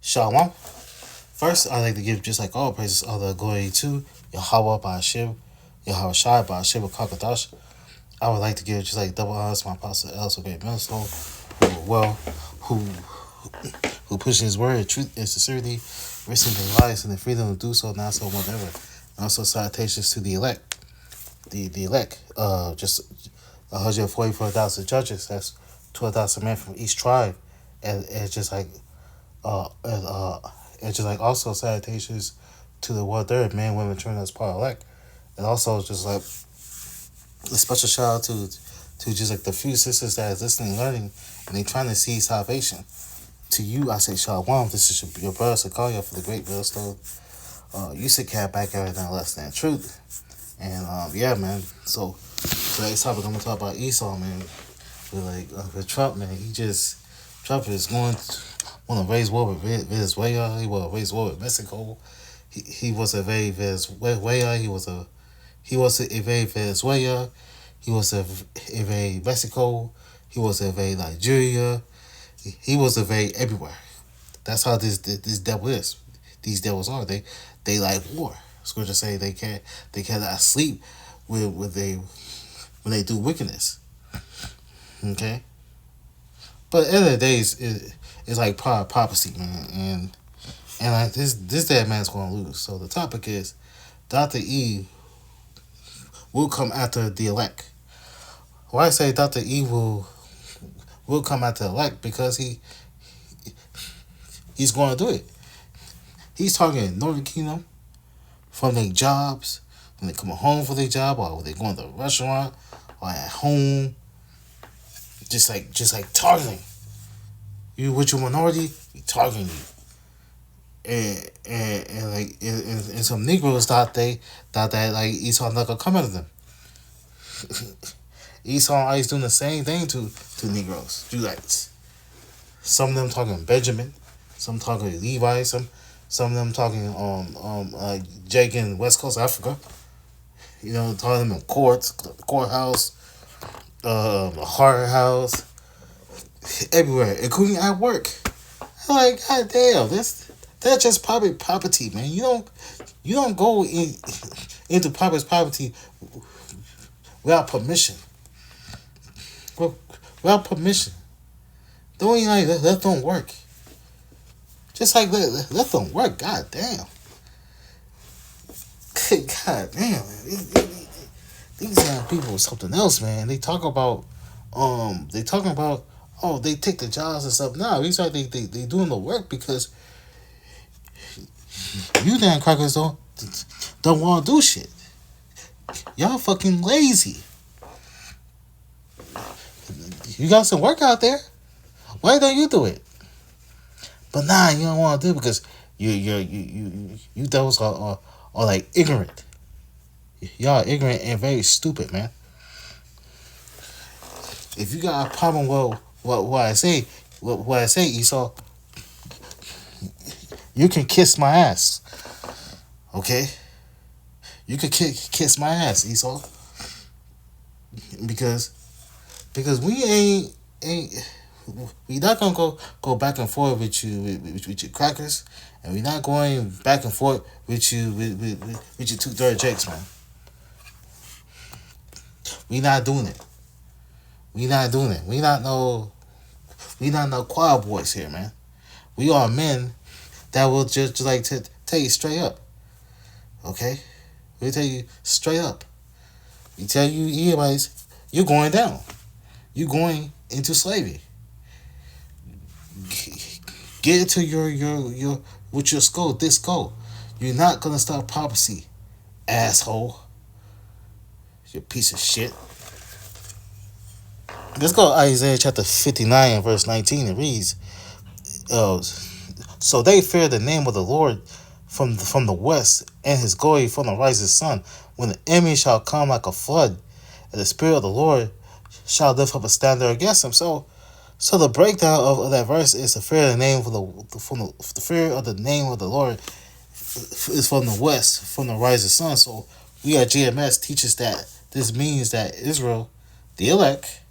Shalom. First, I'd like to give just like all praises, all the glory to Yahweh Ba'ashib, Yahweh Shai Ba'ashib Kakadash. I would like to give just like double honors to my apostle El so great Millstone, who who pushes his word, truth, and sincerity, risking their lives and the freedom to do so, not so whatever. And also salutations to the elect, the elect, just 144,000 judges. That's 12,000 men from each tribe, and just like and and just like also salutations to the 1/3 men, women, children that's part elect, and also just like a special shout out to just like the few sisters that is listening, and learning, and they trying to see salvation. To you, I say shalom. This is your brother Sakaya for the Great Millstone. You said cat back everything less than truth, and yeah, man. So today's topic I'm gonna talk about Esau, man. With Trump, man, Trump is going to want to raise war with Venezuela. He will raise war with Mexico. He was a very Venezuela. He was a very Venezuela. He was a very Mexico. He was a very Nigeria. He was a very everywhere. That's how this devil is. These devils are. They like war. Scripture say they cannot sleep when they do wickedness. Okay? But at the end of the day, it's like prophecy, man, and like this dead man's gonna lose. So the topic is Dr. E will come after the elect. Why I say Dr. E will come after the elect because he's going to do it. He's targeting Northern Kingdom from their jobs, when they come home for their job, or when they going to a restaurant, or at home. Just like targeting you with your minority, he targeting you. And some Negroes thought that like Esau not gonna come out of them. Esau is doing the same thing to Negroes, Judites. Some of them talking Benjamin, some talking Levi, some of them talking Jake in West Coast Africa. You know, talking them in courthouse, the Hart House, everywhere, including at work. I'm like, God damn, that's just public property, man. You don't go into public property without permission. Without permission. Don't you like let them work? Just like let them work. God damn. God damn, man. These people are something else, man. They talking about oh, they take the jobs and stuff. No, these are they doing the work because you damn crackers don't want to do shit. Y'all fucking lazy. You got some work out there. Why don't you do it? But nah, you don't want to do it because you devils are like ignorant. Y'all ignorant and very stupid, man. If you got a problem with what I say, Esau, you can kiss my ass. Okay? You can kiss my ass, Esau. Because we not gonna go back and forth with you with your crackers, and we not going back and forth with you with your 2/3 jakes, man. We not doing it. We not doing it. We not no choir boys here, man. We are men that will just like to tell you straight up. Okay? We tell you straight up. We tell you Edomites, you're going down. You're going into slavery. Get into your with your skull, this skull. You're not gonna stop prophecy, asshole. You piece of shit. Let's go to Isaiah chapter 59 and verse 19. It reads, so they fear the name of the Lord from the west, and his glory from the rising sun. When the enemy shall come like a flood, and the spirit of the Lord shall lift up a standard against him. So the breakdown of that verse is the fear of the name of the fear of the name of the Lord is from the west, from the rising sun. So we at GMS teaches that this means that Israel, the elect,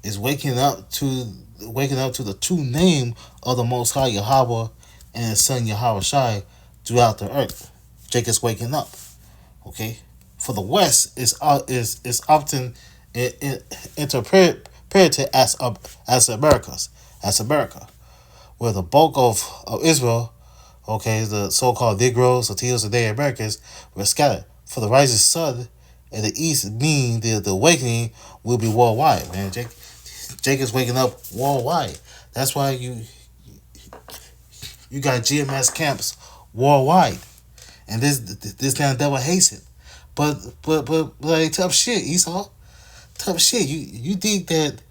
is waking up to the true name of the Most High Yahweh, and his son Yahweh Shai throughout the earth. Jacob's waking up. Okay, for the West is often interpreted as America's as America, where the bulk of Israel, okay, the so-called Negroes, Latinos, and Native Americans were scattered. For the rising sun in the east, meaning the awakening will be worldwide. Man, Jacob's waking up worldwide. That's why you got GMS camps worldwide, and this damn devil hates it. But like tough shit, Esau. Tough shit. You think that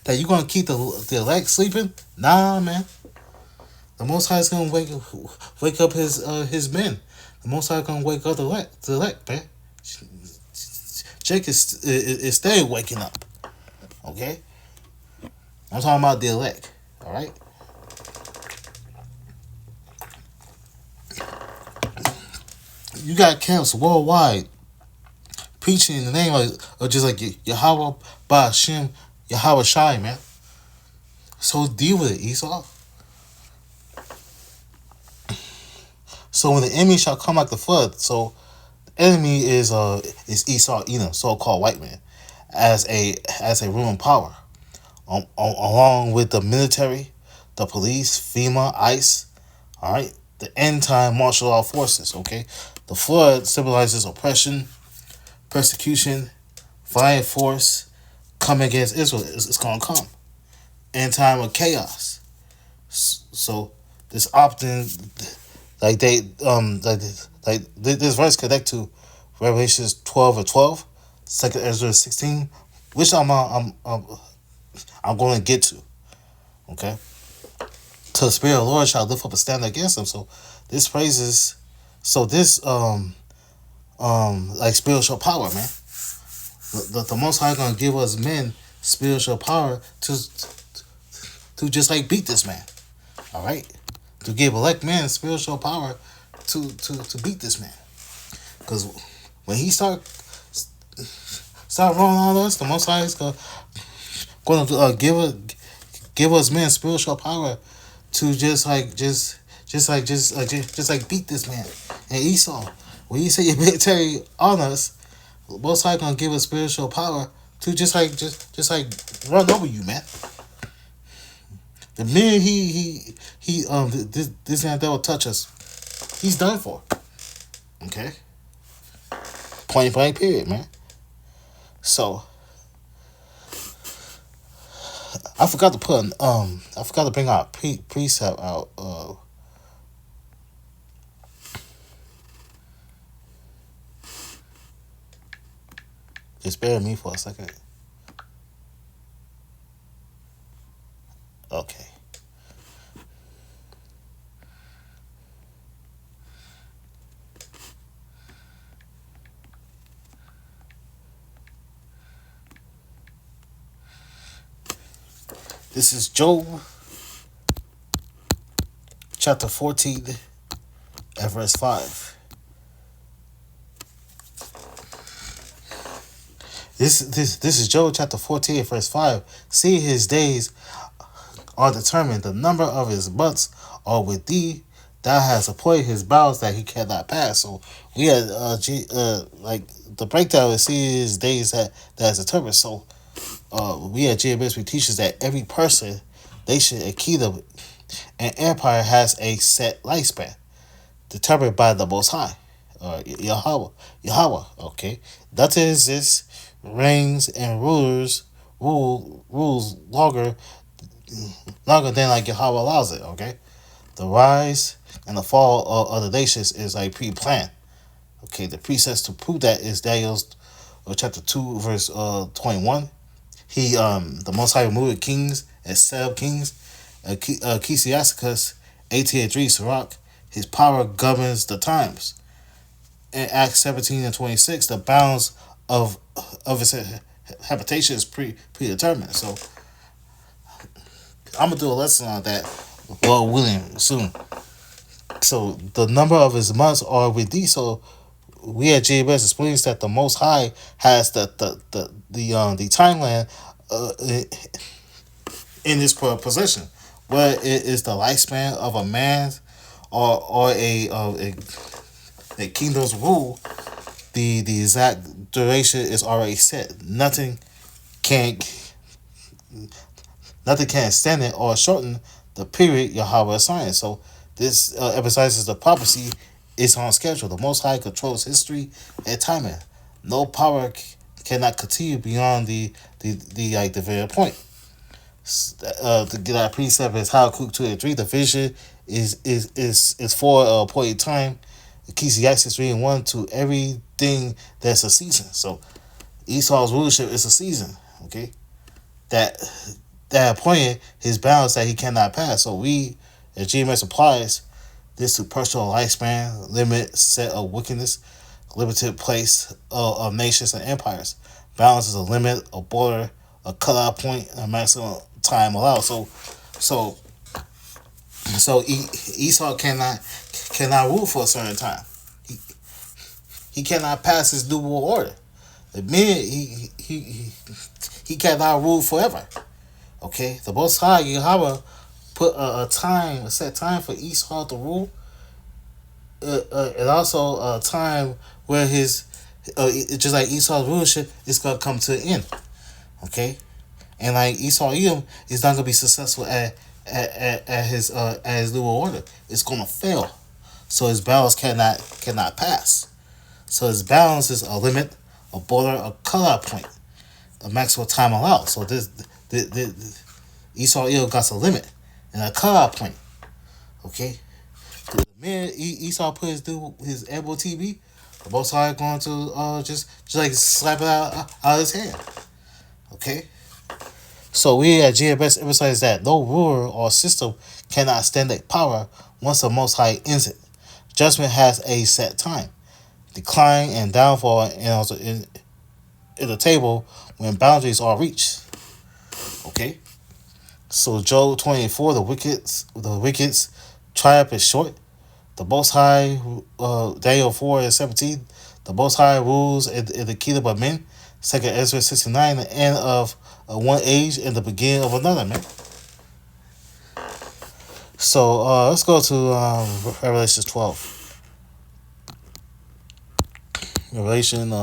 you gonna keep the elect sleeping? Nah, man. The Most High is gonna wake up his men. The Most High gonna wake up the elect, man. Jake is staying waking up. Okay, I'm talking about the elect. All right. You got camps worldwide preaching in the name of just like Yahweh Ba'Shem, Yahweh Shai, man. So deal with it, Esau. So when the enemy shall come like the flood, so the enemy is Esau, Edom, so-called white man, as a ruling power, along with the military, the police, FEMA, ICE, all right, the end time martial law forces. Okay, the flood symbolizes oppression, persecution, violent force coming against Israel. It's gonna come end time of chaos. So this often like they like this verse connect to Revelations 12 and 12, 2 Ezra 16, which I'm going to get to. Okay, to the Spirit of the Lord shall lift up a standard against them. So this praises, so this like spiritual power, man. The Most High gonna give us men spiritual power to just like beat this man. All right, to give elect men spiritual power to beat this man. Because when he start rolling on us, the Most High is gonna give us men spiritual power to just like beat this man. And Esau, when you say your military on us, the Most High gonna give us spiritual power to just like run over you, man. The minute this man devil touch us, he's done for. Okay. Point blank period, man. So I forgot to bring our precept out. Just bear with me for a second. Okay. This is Job chapter 14 and verse 5. This is Job chapter 14 verse 5. See, his days are determined, the number of his months are with thee. Thou hast appointed his bounds that he cannot pass. So we had like the breakdown is see his days that is determined. So we at GMS we teach us that every person, nation, and kingdom and empire has a set lifespan determined by the Most High, Yahweh. Okay, nothing exists, reigns, and rules longer than like Yahweh allows it. Okay, the rise and the fall of the nations is like pre-planned. Okay, the precepts to prove that is Daniel's chapter 2 verse 21. He the Most High removed kings and set up kings. Ecclesiasticus 18:3 Sirach, his power governs the times. In Acts 17 and 26, the bounds of his habitation is predetermined. So I'm gonna do a lesson on that, well, willing soon. So the number of his months are with thee. So we at JBS explains that the Most High has the timeline in his possession, whether it is the lifespan of a man or a kingdom's rule, the exact duration is already set. Can nothing can extend it or shorten the period Yahweh assigned. So this emphasizes the prophecy is on schedule. The Most High controls history and timing. No power cannot continue beyond the very point. To get our precept is Habakkuk 2 and 3. The vision is for a point in time. Ecclesiastes 3 and 1 to everything that's a season. So Esau's rulership is a season. Okay, that appointed his bounds that he cannot pass. So we, as GMS applies this to personal lifespan, limit, set of wickedness, limited place of nations and empires. Balance is a limit, a border, a cutoff point, a maximum time allowed. So Esau cannot rule for a certain time. He cannot pass his new world order. The minute he cannot rule forever. Okay, the Most High Yahweh put a set time for Esau to rule, and also a time where his just like Esau's rulership is gonna come to an end. Okay, and like Esau Edom is not gonna be successful at his new order. It's gonna fail. So his balance cannot pass. So his balance is a limit, a border, a cutoff point, a maximum time allowed. So the Esau Edom got a limit and a cutoff point. Okay, the minute Esau put his elbow TV, the Most High going to just like slap it out of his hand. Okay. So we at GMS emphasize that no ruler or system cannot stand a power once the Most High ends it. Judgment has a set time. Decline and downfall and also in the table when boundaries are reached. Okay? So Job 24, the wicked's triumph is short. The Most High, Daniel 4 and 17, the Most High rules in the kingdom of men. 2 Ezra 69, the end of one age and the beginning of another, man. So let's go to Revelation 12. Revelation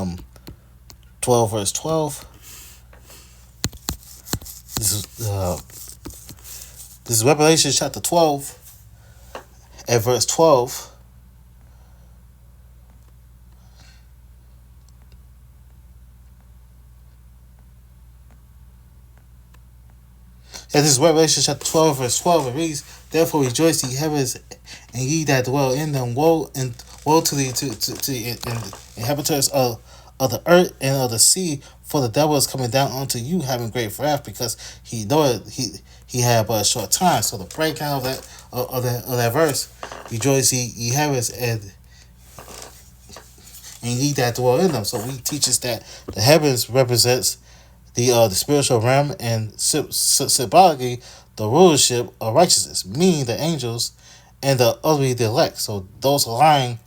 12 verse 12. This is Revelation chapter 12 at verse 12. And this is Revelation chapter 12 verse 12. It reads, "Therefore rejoice, ye heavens, and ye that dwell in them. Woe to the inhabitants of the earth and of the sea, for the devil is coming down unto you, having great wrath, because he knoweth he had but a short time." So the breakdown of that verse, rejoice ye heavens, and ye that dwell in them. So we teach us that the heavens represents the spiritual realm, and symbolically the rulership of righteousness, meaning the angels and the the elect. So those alignment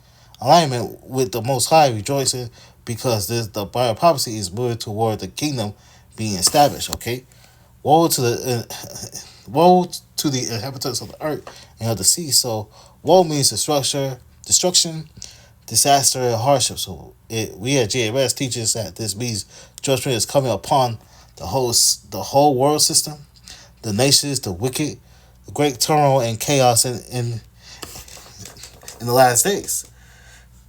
with the Most High, rejoicing because the Bible prophecy is moving toward the kingdom being established. Okay, woe to the inhabitants of the earth and of the sea. So woe means destruction, disaster, and hardship. So we at JMS teaches that this means judgment is coming upon the whole world system, the nations, the wicked, the great turmoil and chaos in the last days.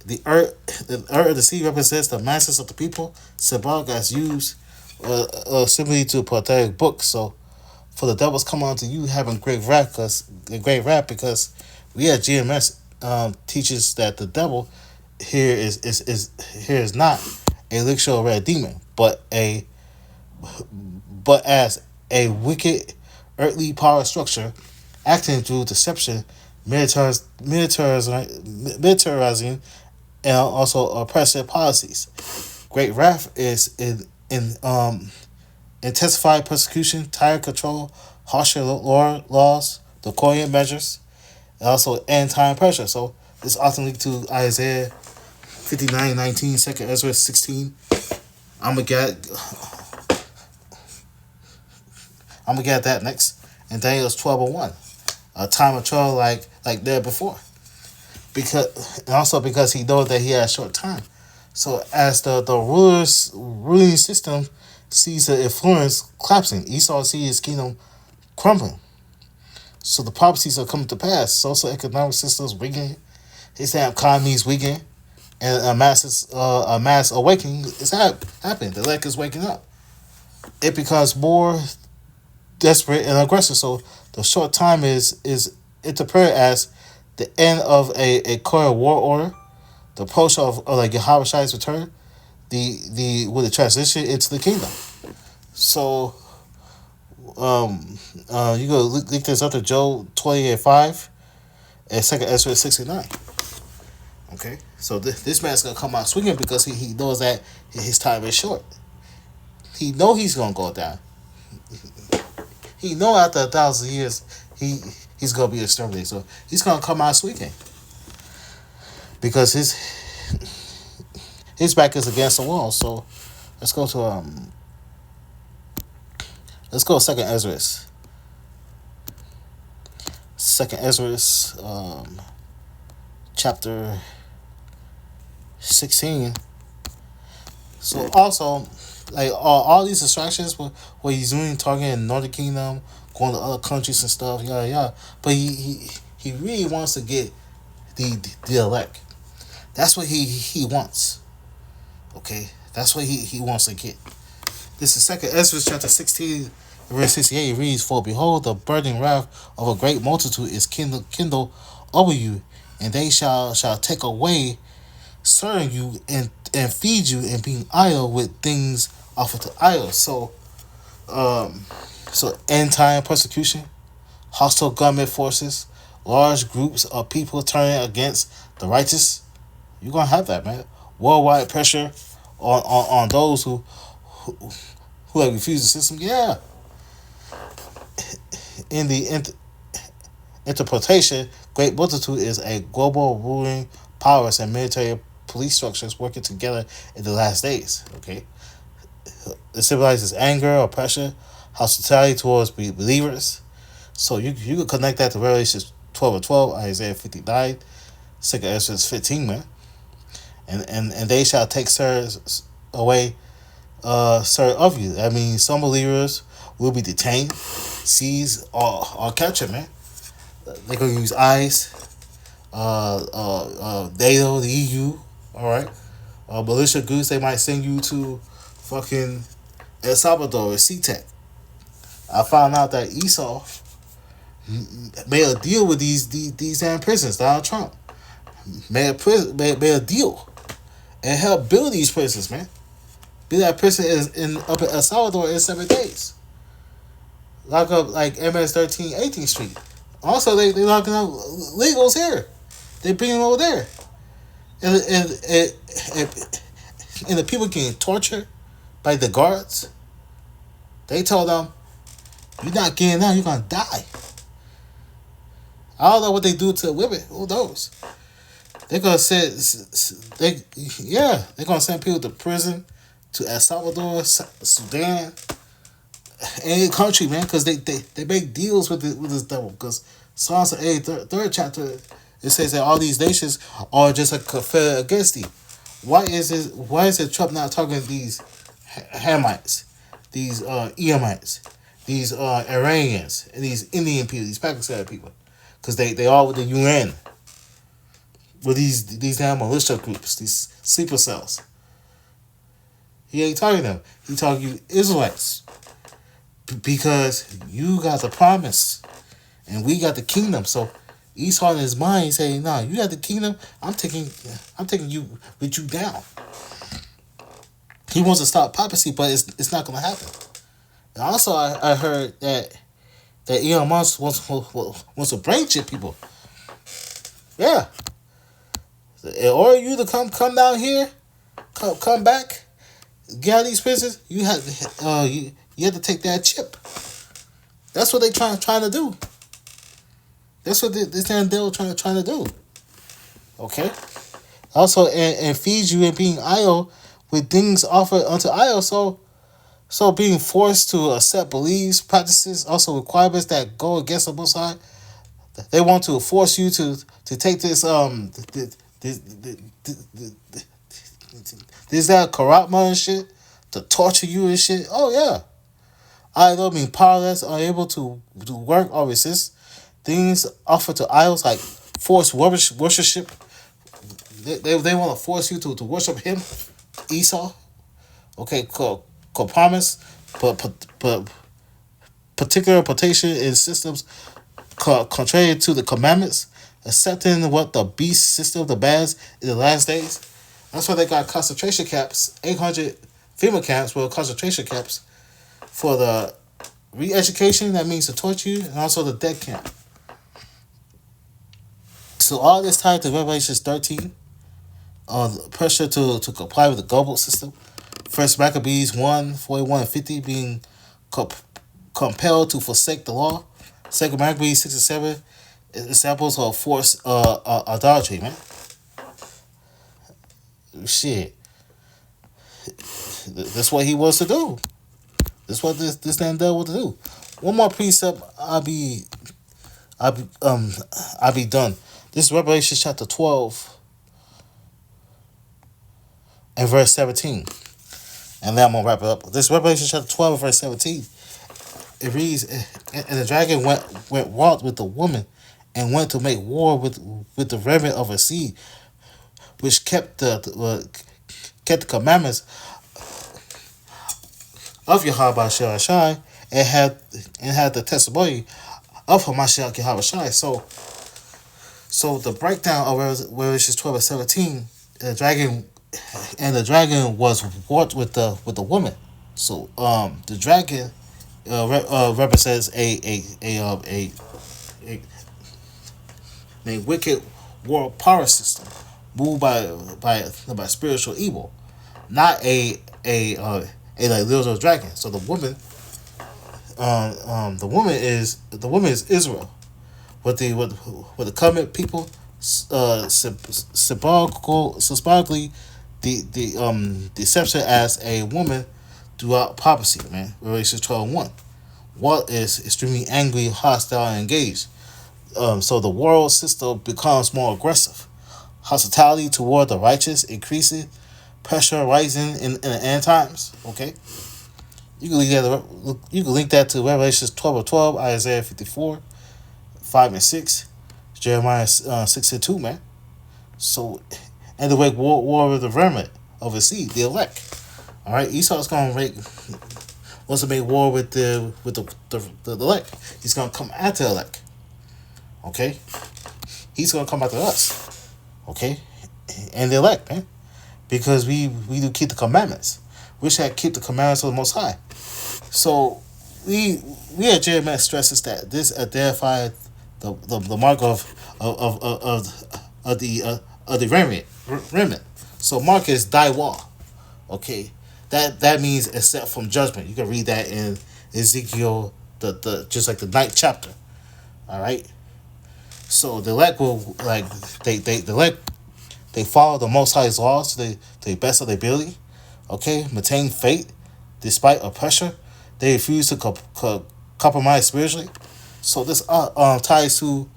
The earth and the sea represents the masses of the people, symbolic as used simply to pathetic books. So for the devils come onto you having great wrath because we at GMS teaches that the devil here is not a literal red demon, but as a wicked earthly power structure acting through deception, militarizing, and also oppressive policies. Great wrath is in intensified persecution, tighter control, harsher laws, draconian measures, and also end time pressure. So this often leads to Isaiah 59:19, 2 Ezra 16. I'm gonna get that next. and Daniel's 12:1. A time of trouble like there before. Because and also because he knows that he has short time. So as the rulers ruling system sees the influence collapsing, Esau sees his kingdom crumbling. So the prophecies are coming to pass. Social economic systems weakening, his economies weakening, and a mass awakening is happening. The elect is waking up. It becomes more desperate and aggressive. So the short time is interpreted as the end of a current war order, the approach of like Yahweh Shai's return, the with the transition into the kingdom. So you go link this up to Job 28:5 and 2nd Ezra 69. Okay, so this man's gonna come out swinging because he knows that his time is short. He know he's gonna go down. He know after 1,000 years he's gonna be exterminated. So he's gonna come out swinging because his back is against the wall. So let's go to 2nd Ezra. 2nd Ezra, chapter 16. So also, like all these distractions, what he's doing, targeting Northern Kingdom, going to other countries and stuff, yeah. But he really wants to get the elect. That's what he wants. Okay, that's what he wants to get. This is 2nd Ezra chapter 16, verse 68. It reads, "For behold, the burning wrath of a great multitude is kindled over you, and they shall take away, serving you and feed you, and being idle with things offered to idols." So end time persecution, hostile government forces, large groups of people turning against the righteous. You're gonna have that, man. Worldwide pressure on those who have refused the system. Yeah. In the interpretation, great multitude is a global ruling powers and military police structures working together in the last days. Okay, it symbolizes anger, oppression, hospitality towards believers. So you can connect that to Revelation 12:12, Isaiah 59, 2nd Ezra 15, man. And they shall take sirs away, sir of you. I mean, some believers will be detained, seized, or captured, man. They're gonna use ICE, NATO, the EU, all right. Militia groups, they might send you to fucking El Salvador or SeaTac. I found out that Esau made a deal with these damn prisons. Donald Trump made a deal and helped build these prisons, man. Build that prison up in El Salvador in 7 days. Lock up like MS 13, 18th Street. Also, they locking up legals here. They bring them over there, and the people getting tortured by the guards. They told them, "You're not getting out. You're gonna die." I don't know what they do to women. Who knows? They're gonna they're gonna send people to prison, to El Salvador, Sudan, any country, man, because they make deals with this devil. Because Psalms 8, third chapter, it says that all these nations are just a confederate against thee. Why is it Trump not talking to these Hamites, these Edomites, these Iranians, and these Indian people, these Pakistani people? Because they all with the UN, with these damn militia groups, these sleeper cells. He ain't talking to them. He talking to you Israelites. Because you got the promise and we got the kingdom. So Esau in his mind, he's saying, "Nah, you got the kingdom. I'm taking you with you down." He wants to stop prophecy, but it's not gonna happen. And also I heard that Elon Musk wants to brain chip people. Yeah. In order you to come down here, come back, get out of these prisons, you have to take that chip. That's what they trying to do. That's what this damn devil trying to do. Okay. Also, and feed you and being idle with things offered unto idols. So So being forced to accept beliefs, practices, also requirements that go against the Most High, they want to force you to take this this that karate and shit to torture you and shit. Oh yeah, either being powerless, unable to work or resist things offered to idols like forced worship. They want to force you to worship him, Esau. Okay, promise, but particular interpretation in systems contrary to the commandments, accepting what the beast system demands in the last days. That's why they got concentration camps, 800 FEMA camps were concentration camps for the re-education, that means to torture you, and also the death camp. So all this tied to Revelation 13, pressure to comply with the global system. First Maccabees 1, 41 and 50 being compelled to forsake the law. Second Maccabees 6 and 7 examples of forced idolatry, man. Shit. That's what he wants to do. That's what this damn devil wants to do. One more precept, I'll be done. This is Revelation chapter 12 and verse 17. And then I'm gonna wrap it up. This is Revelation chapter 12 and verse 17. It reads, and the dragon went wroth with the woman and went to make war with the remnant of her seed, which kept the commandments of Yahweh Shai and had the testimony of Hamashiach Yahweh Shai. So the breakdown of Revelation 12 and 17, the dragon was wrought with the woman. So the dragon represents a wicked world power system moved by spiritual evil, not a like little dragon. So the woman is Israel, with the covenant people, symbolically the deception as a woman throughout prophecy, man. Revelation 12:1. What is extremely angry, hostile, and engaged. So the world system becomes more aggressive. Hospitality toward the righteous increasing, pressure rising in the end times. Okay, you can link that to Revelation 12:12, Isaiah 54, 5 and 6, Jeremiah 6 and 2, man. So, and the way war with the remnant of his seed, the elect. All right, Esau's gonna wants to make war with the elect. He's gonna come after the elect. Okay, he's gonna come after us. Okay, and the elect, man, because we do keep the commandments. We should keep the commandments of the Most High. So we at JMS stresses that this identified the mark of the remnant. So mark is Daiwa. Okay, that means except from judgment. You can read that in Ezekiel, the just like the 9th chapter. All right. So the elect will they follow the Most High's laws to the best of their ability. Okay, maintain faith despite oppression. They refuse to compromise spiritually. So this ties to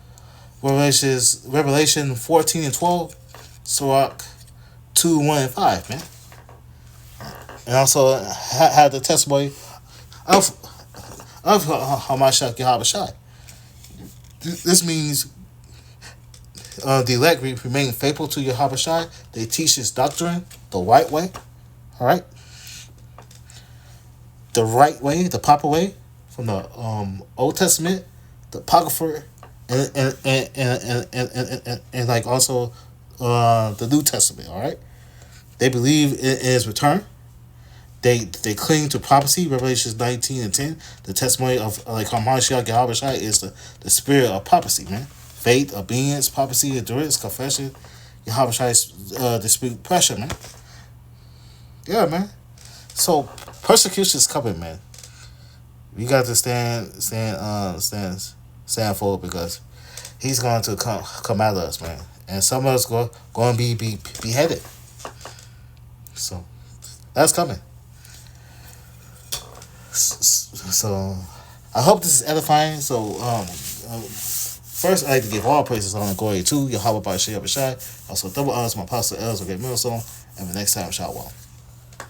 Revelation 14 and 12, Sirach 2, 1 and 5, man. And also had the testimony of Hamashiach Yahweh Shai. This means the elect remain faithful to Yahweh Shai. They teach his doctrine the right way. All right, the right way, the proper way, from the Old Testament, the Apocrypha, and like also the New Testament. All right, they believe in his return. They cling to prophecy, Revelations 19 and 10. The testimony of like Hamashiach Yahweh Shai is the spirit of prophecy, man. Faith, obedience, prophecy, endurance, confession. Yahweh Shai's the spirit pressure, man. Yeah, man. So persecution is coming, man. We got to stand for it, because he's going to come at us, man. And some of us going to be beheaded. So that's coming. So I hope this is edifying. So first, I like to give all praises on the glory to Yahweh by Shea Bashai. Also, double honors my apostle Els, a great millstone. And the next time, Shalom.